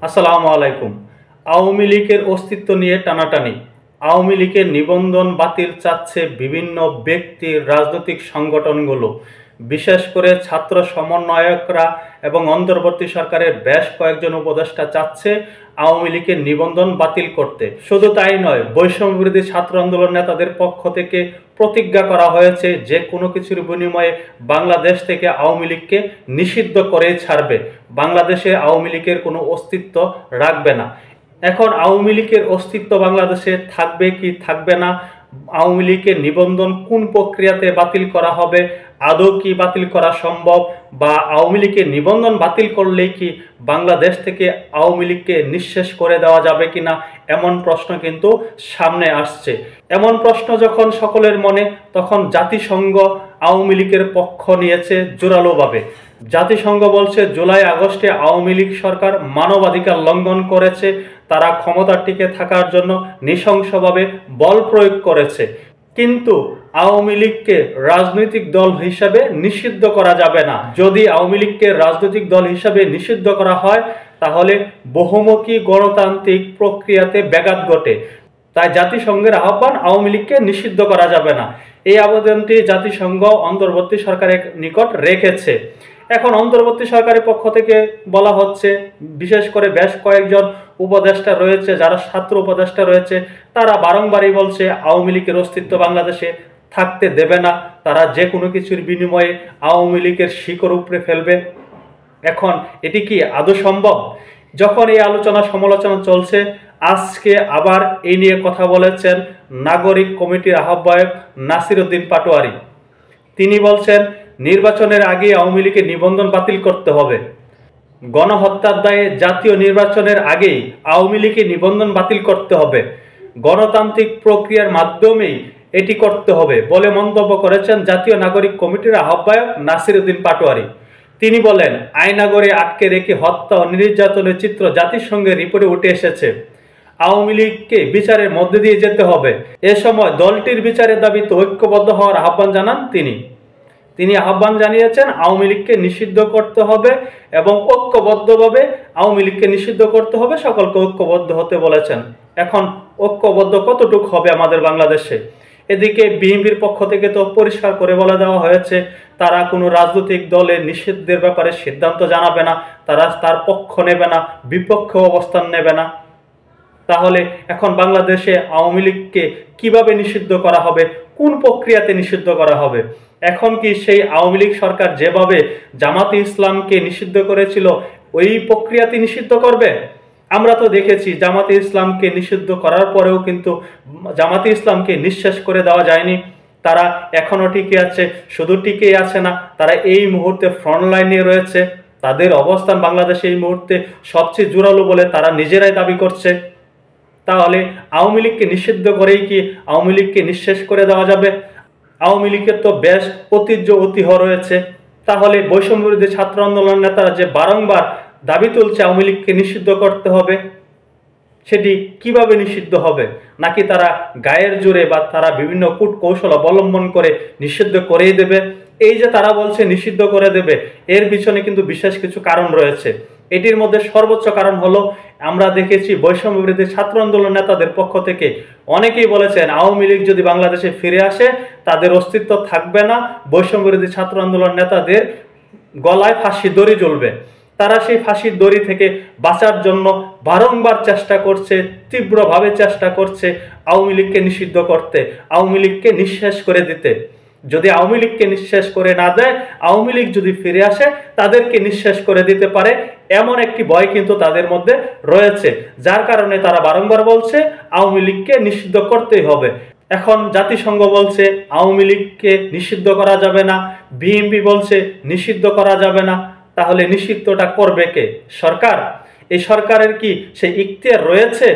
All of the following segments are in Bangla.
আসসালামু আলাইকুম। আওয়ামী লীগের অস্তিত্ব নিয়ে টানাটানি। আওয়ামী লীগের নিবন্ধন বাতিল চাচ্ছে বিভিন্ন ব্যক্তি, রাজনৈতিক সংগঠনগুলো, বিশেষ করে ছাত্র সমন্বয়করা এবং অন্তর্বর্তী সরকারের বেশ কয়েকজন উপদেষ্টা চাচ্ছে আওয়ামী লীগের নিবন্ধন বাতিল করতে। শুধু তাই নয়, বৈষম্য বিরোধী ছাত্র আন্দোলন নেতাদের পক্ষ থেকে প্রতিজ্ঞা করা হয়েছে যে কোনো কিছুর বিনিময়ে বাংলাদেশ থেকে আওয়ামী লীগকে নিষিদ্ধ করে ছাড়বে, বাংলাদেশে আওয়ামী লীগের কোনো অস্তিত্ব রাখবে না। এখন আওয়ামী লীগের অস্তিত্ব বাংলাদেশে থাকবে কি থাকবে না, আওয়ামী লীগের নিবন্ধন কোন প্রক্রিয়াতে বাতিল করা হবে, আদৌ কি বাতিল করা সম্ভব, বা আওয়ামী লীগের নিবন্ধন বাতিল করলেই কি বাংলাদেশ থেকে আওয়ামী লীগকে নিঃশেষ করে দেওয়া যাবে কিনা, এমন প্রশ্ন কিন্তু সামনে আসছে। এমন প্রশ্ন যখন সকলের মনে, তখন জাতিসংঘ আওয়ামী লীগের পক্ষ নিয়েছে জোরালোভাবে। জাতিসংঘ বলছে জুলাই আগস্টে আওয়ামী লীগ সরকার মানবাধিকার লঙ্ঘন করেছে, তারা ক্ষমতা টিকে থাকার জন্য নৃশংসভাবে বল প্রয়োগ করেছে। কিন্তু আওয়ামী লীগকে রাজনৈতিক দল হিসাবে নিষিদ্ধ করা যাবে না। যদি আওয়ামী লীগকে রাজনৈতিক দল হিসাবে নিষিদ্ধ করা হয়, তাহলে বহুমুখী গণতান্ত্রিক প্রক্রিয়াতে ব্যাঘাত ঘটে। তাই জাতিসংঘের আহ্বান, আওয়ামী লীগকে নিষিদ্ধ করা যাবে না। এই আবেদনটি জাতিসংঘ অন্তর্বর্তী সরকারের নিকট রেখেছে। এখন অন্তর্বর্তী সরকারের পক্ষ থেকে বলা হচ্ছে, বিশেষ করে বেশ কয়েকজন উপদেষ্টা রয়েছে, যারা ছাত্র উপদেষ্টা রয়েছে, তারা বারংবারই বলছে আওয়ামী লীগের অস্তিত্ব বাংলাদেশে থাকতে দেবে না, তারা যে কোনো কিছুর বিনিময়ে আওয়ামী লীগের শিকড় উপড়ে ফেলবে। এখন এটি কি আদৌ সম্ভব? যখন এই আলোচনা সমালোচনা চলছে, আজকে আবার এই নিয়ে কথা বলেছেন নাগরিক কমিটির আহ্বায়ক নাসির উদ্দিন পাটোয়ারি। তিনি বলছেন নির্বাচনের আগে আওয়ামী লীগের নিবন্ধন বাতিল করতে হবে। গণহত্যার দায়ে জাতীয় নির্বাচনের আগেই আওয়ামী লীগের নিবন্ধন বাতিল করতে হবে, গণতান্ত্রিক প্রক্রিয়ার মাধ্যমেই এটি করতে হবে বলে মন্তব্য করেছেন জাতীয় নাগরিক কমিটির আহ্বায়ক নাসির উদ্দিন পাটোয়ারি। তিনি বলেন, আয়নাগরে আটকে রেখে হত্যা ও নির্যাতনের চিত্র জাতিসংঘের রিপোর্টে উঠে এসেছে। আওয়ামী লীগকে বিচারের মধ্যে দিয়ে যেতে হবে। এ সময় দলটির বিচারের দাবিতে ঐক্যবদ্ধ হওয়ার আহ্বান জানান তিনি আহ্বান জানিয়েছেন আওয়ামী লীগকে নিষিদ্ধ করতে হবে এবং ঐক্যবদ্ধভাবে আওয়ামী লীগকে নিষিদ্ধ করতে হবে, সকলকে ঐক্যবদ্ধ হতে বলেছেন। এখন ঐক্যবদ্ধ কতটুকু হবে আমাদের বাংলাদেশে? এদিকে বিএনপির পক্ষ থেকে তো পরিষ্কার করে বলে দেওয়া হয়েছে, তারা কোনো রাজনৈতিক দলের নিষিদ্ধের ব্যাপারে সিদ্ধান্ত জানাবে না, তারা তার পক্ষ নেবে না, বিপক্ষে অবস্থান নেবে না। তাহলে এখন বাংলাদেশে আওয়ামী লীগকে কিভাবে নিষিদ্ধ করা হবে, কোন প্রক্রিয়াতে নিষিদ্ধ করা হবে? এখন কি সেই আওয়ামী লীগ সরকার যেভাবে জামাতে ইসলামকে নিষিদ্ধ করেছিল ওই প্রক্রিয়াতে নিষিদ্ধ করবে? আমরা তো দেখেছি জামাতে ইসলামকে নিষিদ্ধ করার পরেও কিন্তু জামাতে ইসলামকে নিঃশেষ করে দেওয়া যায়নি। তারা এখনো টিকে আছে, শুধু টিকে আছে না, তারা এই মুহূর্তে ফ্রন্ট লাইনে রয়েছে। তাদের অবস্থান বাংলাদেশে এই মুহূর্তে সবচেয়ে জোরালো বলে তারা নিজেরাই দাবি করছে। তাহলে আওয়ামী লীগকে নিষিদ্ধ করেই কি আওয়ামী লীগকে নিঃশেষ করে দেওয়া যাবে? আওয়ামী লীগের তো বেশ ঐতিহ্য রয়েছে। তাহলে বৈষম্য বিরোধী ছাত্র আন্দোলন নেতারা যে বারংবার দাবি তুলছে আওয়ামী লীগকে নিষিদ্ধ করতে হবে, সেটি কিভাবে নিষিদ্ধ হবে? নাকি তারা গায়ের জোরে বা তারা বিভিন্ন কূট কৌশল অবলম্বন করে নিষিদ্ধ করেই দেবে? এই যে তারা বলছে নিষিদ্ধ করে দেবে, এর পিছনে কিন্তু বিশেষ কিছু কারণ রয়েছে। এটির মধ্যে সর্বোচ্চ কারণ হলো, আমরা দেখেছি বৈষম্য বিরোধী ছাত্র আন্দোলন নেতাদের পক্ষ থেকে অনেকেই বলেছেন আওয়ামী লীগ যদি বাংলাদেশে ফিরে আসে তাদের অস্তিত্ব থাকবে না, বৈষম্য বিরোধী ছাত্র আন্দোলন নেতাদের গলায় ফাঁসি দড়ি জ্বলবে। তারা সেই ফাঁসির দড়ি থেকে বাঁচার জন্য বারংবার চেষ্টা করছে, তীব্রভাবে চেষ্টা করছে আওয়ামী লীগকে নিষিদ্ধ করতে, আওয়ামী লীগকে নিঃশেষ করে দিতে। যদি আওয়ামী লীগকে নিঃশেষ করে না দেয়, আওয়ামী লীগ যদি ফিরে আসে তাদেরকে নিঃশেষ করে দিতে পারে, এমন একটি ভয় কিন্তু তাদের মধ্যে রয়েছে, যার কারণে তারা বারংবার বলছে আওয়ামী লীগকে নিষিদ্ধ করতেই হবে। এখন জাতিসংঘ বলছে আওয়ামী লীগকে নিষিদ্ধ করা যাবে না, বিএনপি বলছে নিষিদ্ধ করা যাবে না। তাহলে নিষিদ্ধটা করবে কে? সরকার? এই সরকারের কি সেই ইখতিয়ার রয়েছে?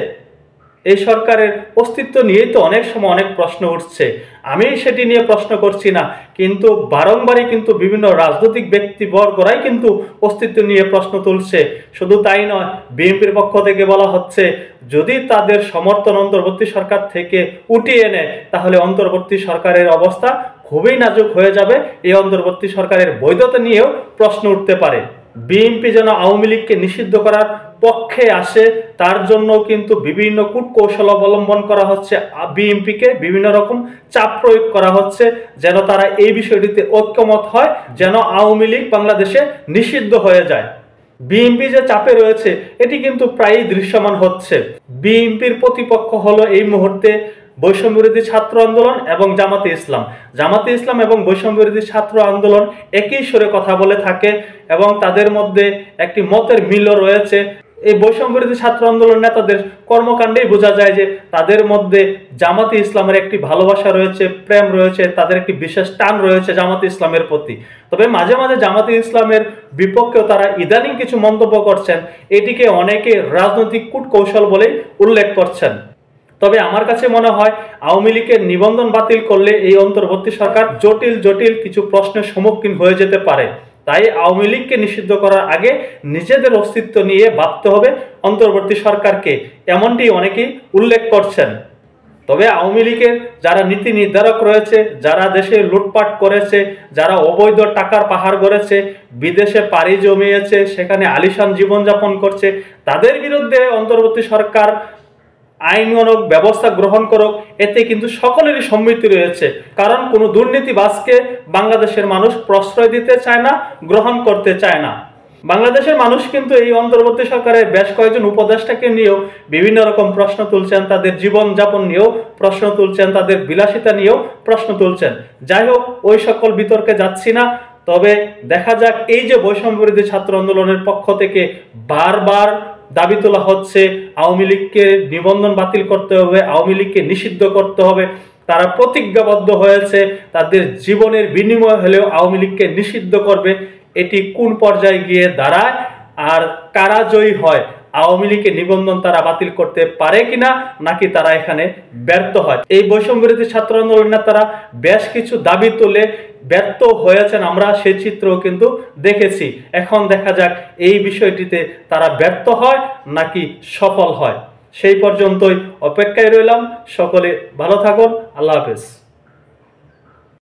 এই সরকারের অস্তিত্ব নিয়েই তো অনেক সময় অনেক প্রশ্ন উঠছে। আমি সেটি নিয়ে প্রশ্ন করছি না, কিন্তু বারংবারই কিন্তু বিভিন্ন রাজনৈতিক ব্যক্তিবর্গরাই কিন্তু অস্তিত্ব নিয়ে প্রশ্ন তুলছে। শুধু তাই নয়, বিএনপির পক্ষ থেকে বলা হচ্ছে যদি তাদের সমর্থন অন্তর্বর্তী সরকার থেকে উঠিয়ে নেয়, তাহলে অন্তর্বর্তী সরকারের অবস্থা খুবই নাজুক হয়ে যাবে। এই অন্তর্বর্তী সরকারের বৈধতা নিয়েও প্রশ্ন উঠতে পারে। বিএনপি যেন আওয়ামী লীগকে নিষিদ্ধ করার পক্ষে আসে তার জন্য কিন্তু বিভিন্ন কূটকৌশল অবলম্বন করা হচ্ছে। বিএনপিকে বিভিন্ন রকম চাপ প্রয়োগ করা হচ্ছে যেন তারা এই বিষয়টিতে ঐক্যমত হয়, যেন আওয়ামী লীগ বাংলাদেশে নিষিদ্ধ হয়ে যায়। বিএনপি যে চাপে রয়েছে এটি কিন্তু প্রায়ই দৃশ্যমান হচ্ছে। বিএনপির প্রতিপক্ষ হলো এই মুহূর্তে বৈষম্যবিরোধী ছাত্র আন্দোলন এবং জামাতে ইসলাম। জামাতে ইসলাম এবং বৈষম্যবিরোধী ছাত্র আন্দোলন একই সুরে কথা বলে থাকে এবং তাদের মধ্যে একটি মতের মিলও রয়েছে। এই বৈষম্যবিরোধী ছাত্র আন্দোলন নেতাদের কর্মকাণ্ডেই বোঝা যায় যে তাদের মধ্যে জামাতে ইসলামের একটি ভালোবাসা রয়েছে, প্রেম রয়েছে, তাদের একটি বিশেষ টান রয়েছে জামাতে ইসলামের প্রতি। তবে মাঝে মাঝে জামাতে ইসলামের বিপক্ষেও তারা ইদানিং কিছু মন্তব্য করছেন, এটিকে অনেকে রাজনৈতিক কূটকৌশল বলেই উল্লেখ করছেন। তবে আমার কাছে মনে হয় আওয়ামী লীগের নিবন্ধন বাতিল করলে এই অন্তর্বর্তী সরকার জটিল জটিল কিছু প্রশ্নের সম্মুখীন হয়ে যেতে পারে। তাই আওয়ামী লীগকে নিষিদ্ধ করার আগে নিজেদের অস্তিত্ব নিয়ে ভাবতে হবে অন্তর্বর্তী সরকারকে, এমনটি অনেকেই উল্লেখ করছেন। তবে আওয়ামী লীগের যারা নীতি নির্ধারক রয়েছে, যারা দেশে লুটপাট করেছে, যারা অবৈধ টাকার পাহাড় গড়েছে, বিদেশে পাড়ি জমিয়েছে, সেখানে আলিশান জীবনযাপন করছে, তাদের বিরুদ্ধে অন্তর্বর্তী সরকার আইনগত ব্যবস্থা গ্রহণ করুক, এতে কিন্তু সকলেরই সম্মতি রয়েছে। কারণ কোনো দুর্নীতিবাজকে বাংলাদেশের মানুষ প্রশ্রয় দিতে চায় না, গ্রহণ করতে চায় না। বাংলাদেশের মানুষ কিন্তু এই অন্তর্বর্তী সরকারের বেশ কয়েকজন উপদেষ্টাকে নিয়েও বিভিন্ন রকম প্রশ্ন তুলছেন, তাদের জীবনযাপন নিয়েও প্রশ্ন তুলছেন, তাদের বিলাসিতা নিয়েও প্রশ্ন তুলছেন। যাই হোক, ওই সকল বিতর্কে যাচ্ছি না। তবে দেখা যাক, এই যে বৈষম্যবিরোধী ছাত্র আন্দোলনের পক্ষ থেকে বারবার দাবি তোলা হচ্ছে আওয়ামী লীগকে নিবন্ধন বাতিল করতে হবে, আওয়ামী লীগকে নিষিদ্ধ করতে হবে, তারা প্রতিজ্ঞাবদ্ধ হয়েছে তাদের জীবনের বিনিময় হলেও আওয়ামী লীগকে নিষিদ্ধ করবে। এটি কোন পর্যায়ে গিয়ে দাঁড়ায় আর কারা জয়ী হয়, আওয়ামী লীগের নিবন্ধন তারা বাতিল করতে পারে কিনা, নাকি তারা এখানে ব্যর্থ হয়। এই বৈষম্যবিরোধী ছাত্র আন্দোলনের নেতারা বেশ কিছু দাবি তুলে ব্যর্থ হয়েছেন, আমরা সেই চিত্রও কিন্তু দেখেছি। এখন দেখা যাক এই বিষয়টিতে তারা ব্যর্থ হয় নাকি সফল হয়। সেই পর্যন্তই অপেক্ষায় রইলাম। সকলে ভালো থাকুন। আল্লাহ হাফেজ।